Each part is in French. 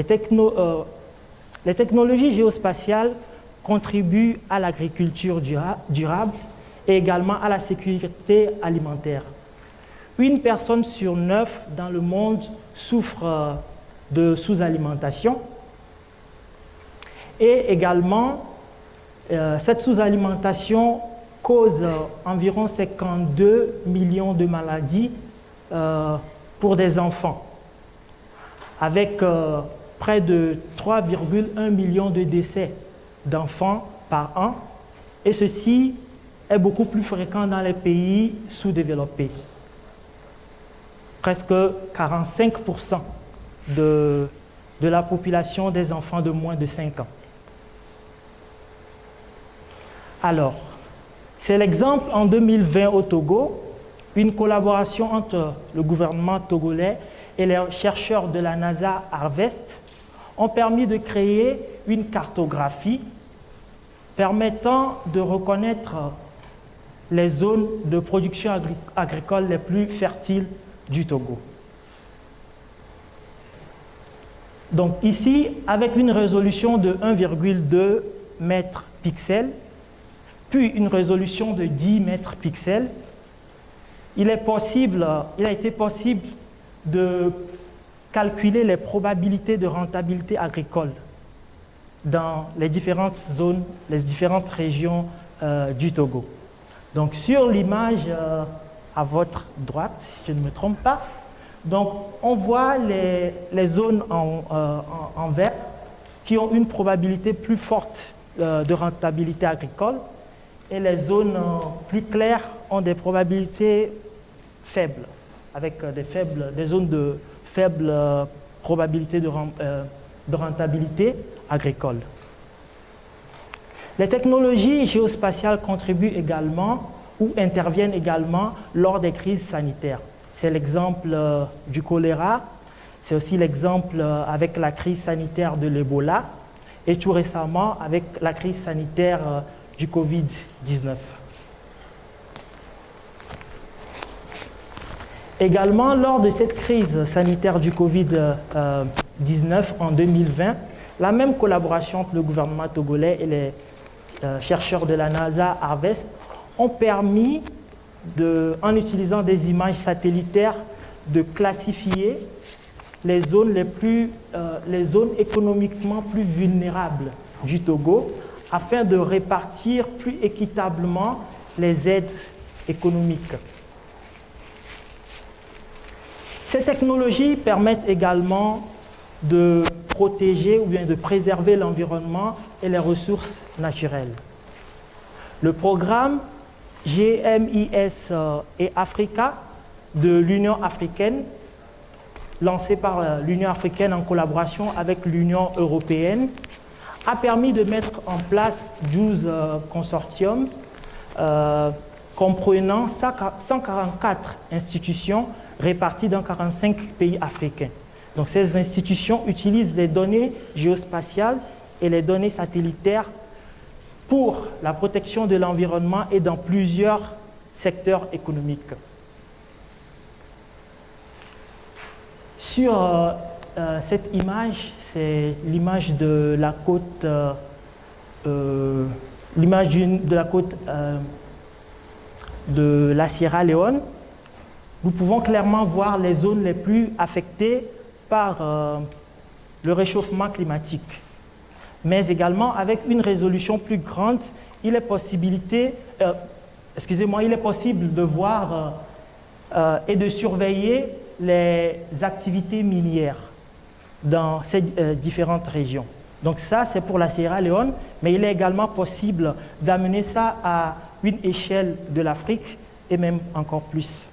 Les, les technologies géospatiales contribuent à l'agriculture durable et également à la sécurité alimentaire. Une personne sur 9 dans le monde souffre de sous-alimentation et également cette sous-alimentation cause environ 52 millions de maladies pour des enfants, avec près de 3,1 millions de décès d'enfants par an, et ceci est beaucoup plus fréquent dans les pays sous-développés. Presque 45% de la population des enfants de moins de 5 ans. Alors, c'est l'exemple en 2020 au Togo, une collaboration entre le gouvernement togolais et les chercheurs de la NASA Harvest ont permis de créer une cartographie permettant de reconnaître les zones de production agricole les plus fertiles du Togo. Donc ici, avec une résolution de 1,2 mètres pixels, puis une résolution de 10 mètres pixels, il a été possible de calculer les probabilités de rentabilité agricole dans les différentes zones, les différentes régions du Togo. Donc sur l'image à votre droite, si je ne me trompe pas, donc on voit les zones en vert qui ont une probabilité plus forte de rentabilité agricole, et les zones plus claires ont des probabilités faibles, avec des zones de faible probabilité de rentabilité agricole. Les technologies géospatiales contribuent également ou interviennent également lors des crises sanitaires. C'est l'exemple du choléra, c'est aussi l'exemple avec la crise sanitaire de l'Ebola et tout récemment avec la crise sanitaire du Covid-19. Également, lors de cette crise sanitaire du Covid-19 en 2020, la même collaboration entre le gouvernement togolais et les chercheurs de la NASA Harvest ont permis, en utilisant des images satellitaires, de classifier les zones économiquement plus vulnérables du Togo afin de répartir plus équitablement les aides économiques. Ces technologies permettent également de protéger ou bien de préserver l'environnement et les ressources naturelles. Le programme GMIS et Africa de l'Union africaine, lancé par l'Union africaine en collaboration avec l'Union européenne, a permis de mettre en place 12 consortiums comprenant 144 institutions réparties dans 45 pays africains. Donc ces institutions utilisent les données géospatiales et les données satellitaires pour la protection de l'environnement et dans plusieurs secteurs économiques. Sur cette image, c'est l'image de la côte, de la Sierra Leone. Nous pouvons clairement voir les zones les plus affectées par le réchauffement climatique. Mais également, avec une résolution plus grande, il est possible de voir et de surveiller les activités minières dans ces différentes régions. Donc ça, c'est pour la Sierra Leone, mais il est également possible d'amener ça à une échelle de l'Afrique et même encore plus.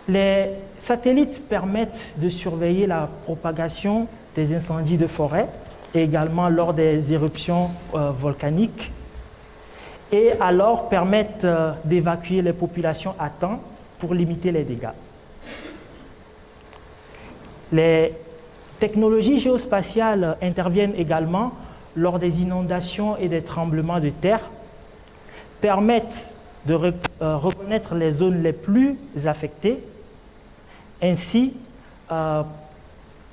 Les satellites permettent de surveiller la propagation des incendies de forêt et également lors des éruptions volcaniques et alors permettent d'évacuer les populations à temps pour limiter les dégâts. Les technologies géospatiales interviennent également lors des inondations et des tremblements de terre, permettent de reconnaître les zones les plus affectées, ainsi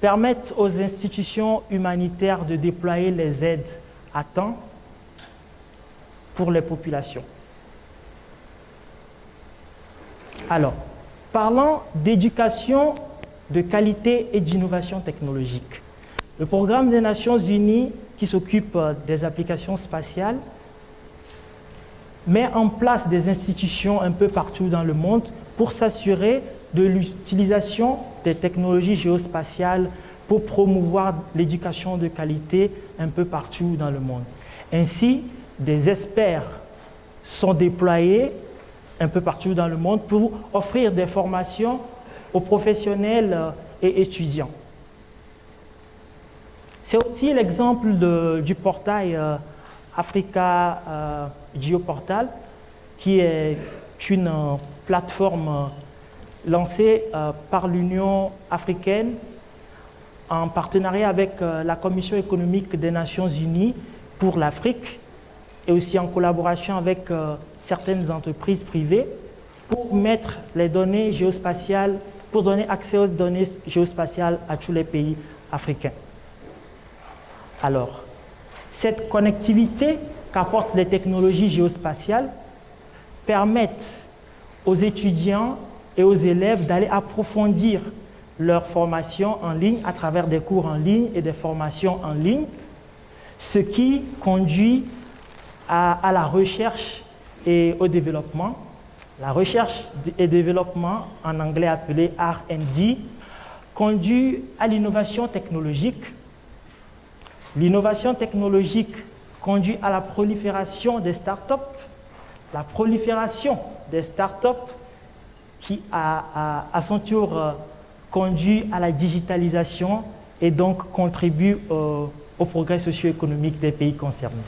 permettent aux institutions humanitaires de déployer les aides à temps pour les populations. Alors, parlant d'éducation, de qualité et d'innovation technologique, le programme des Nations Unies qui s'occupe des applications spatiales met en place des institutions un peu partout dans le monde pour s'assurer de l'utilisation des technologies géospatiales pour promouvoir l'éducation de qualité un peu partout dans le monde. Ainsi, des experts sont déployés un peu partout dans le monde pour offrir des formations aux professionnels et étudiants. C'est aussi l'exemple du portail Africa Geoportal, qui est une plateforme lancée par l'Union africaine en partenariat avec la Commission économique des Nations Unies pour l'Afrique et aussi en collaboration avec certaines entreprises privées pour mettre les données géospatiales, pour donner accès aux données géospatiales à tous les pays africains. Alors, cette connectivité qu'apportent les technologies géospatiales permettent aux étudiants et aux élèves d'aller approfondir leur formation en ligne à travers des cours en ligne et des formations en ligne, ce qui conduit à la recherche et au développement. La recherche et développement, en anglais appelé R&D, conduit à l'innovation technologique. L'innovation technologique conduit à la prolifération des startups. La prolifération des startups qui, à son tour, conduit à la digitalisation et donc contribue au progrès socio-économique des pays concernés.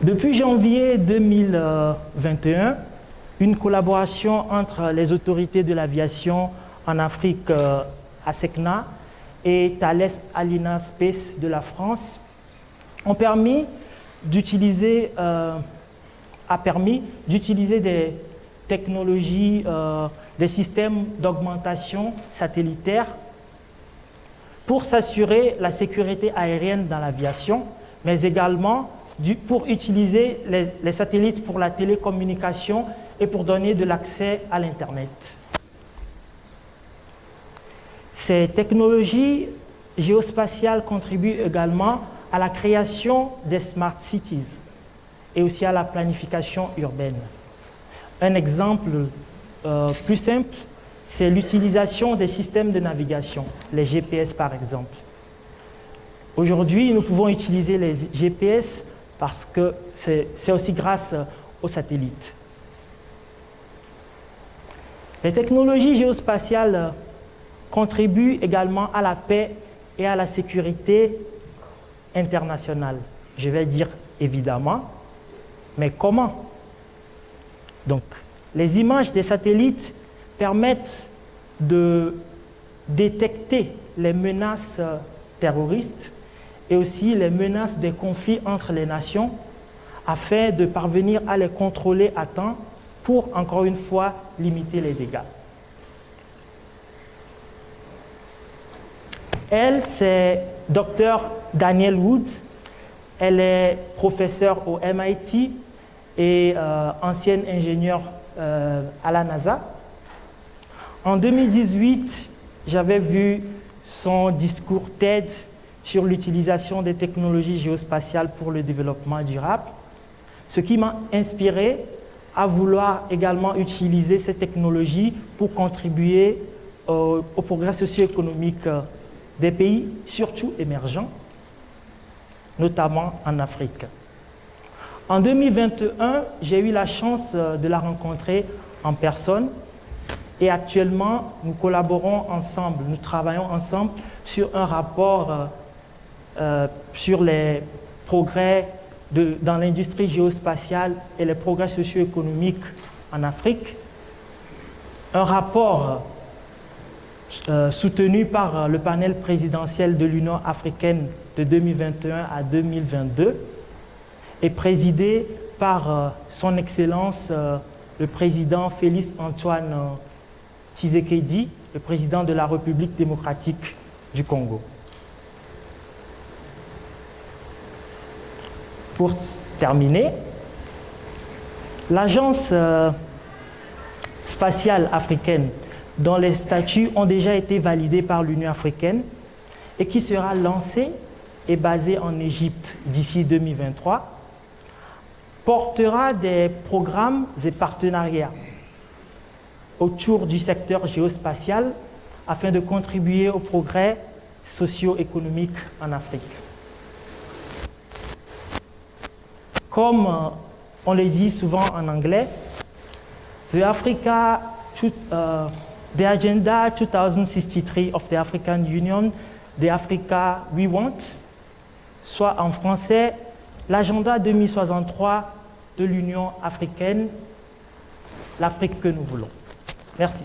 Depuis janvier 2021, une collaboration entre les autorités de l'aviation en Afrique, ASECNA, et Thales Alenia Space de la France a permis d'utiliser des technologies, des systèmes d'augmentation satellitaire pour s'assurer la sécurité aérienne dans l'aviation, mais également pour utiliser les satellites pour la télécommunication et pour donner de l'accès à l'Internet. Ces technologies géospatiales contribuent également à la création des smart cities et aussi à la planification urbaine. Un exemple plus simple, c'est l'utilisation des systèmes de navigation, les GPS par exemple. Aujourd'hui, nous pouvons utiliser les GPS parce que c'est aussi grâce aux satellites. Les technologies géospatiales contribuent également à la paix et à la sécurité internationale. Je vais dire évidemment, mais comment? Donc, les images des satellites permettent de détecter les menaces terroristes et aussi les menaces des conflits entre les nations afin de parvenir à les contrôler à temps pour, encore une fois, limiter les dégâts. Elle, c'est Dr. Danielle Wood. Elle est professeure au MIT et ancienne ingénieure à la NASA. En 2018, j'avais vu son discours TED sur l'utilisation des technologies géospatiales pour le développement durable, ce qui m'a inspiré à vouloir également utiliser ces technologies pour contribuer au progrès socio-économique des pays, surtout émergents, notamment en Afrique. En 2021, j'ai eu la chance de la rencontrer en personne et actuellement, nous collaborons ensemble, nous travaillons ensemble sur un rapport sur les progrès dans l'industrie géospatiale et les progrès socio-économiques en Afrique. Un rapport soutenu par le panel présidentiel de l'Union africaine de 2021 à 2022 et présidé par son Excellence le président Félix Antoine Tshisekedi, le président de la République démocratique du Congo. Pour terminer, l'Agence spatiale africaine, dont les statuts ont déjà été validés par l'Union africaine et qui sera lancée et basée en Égypte d'ici 2023, portera des programmes et partenariats autour du secteur géospatial afin de contribuer au progrès socio-économique en Afrique. Comme on le dit souvent en anglais, the Agenda 2063 of the African Union, the Africa we want, soit en français, l'agenda 2063 de l'Union africaine, l'Afrique que nous voulons. Merci.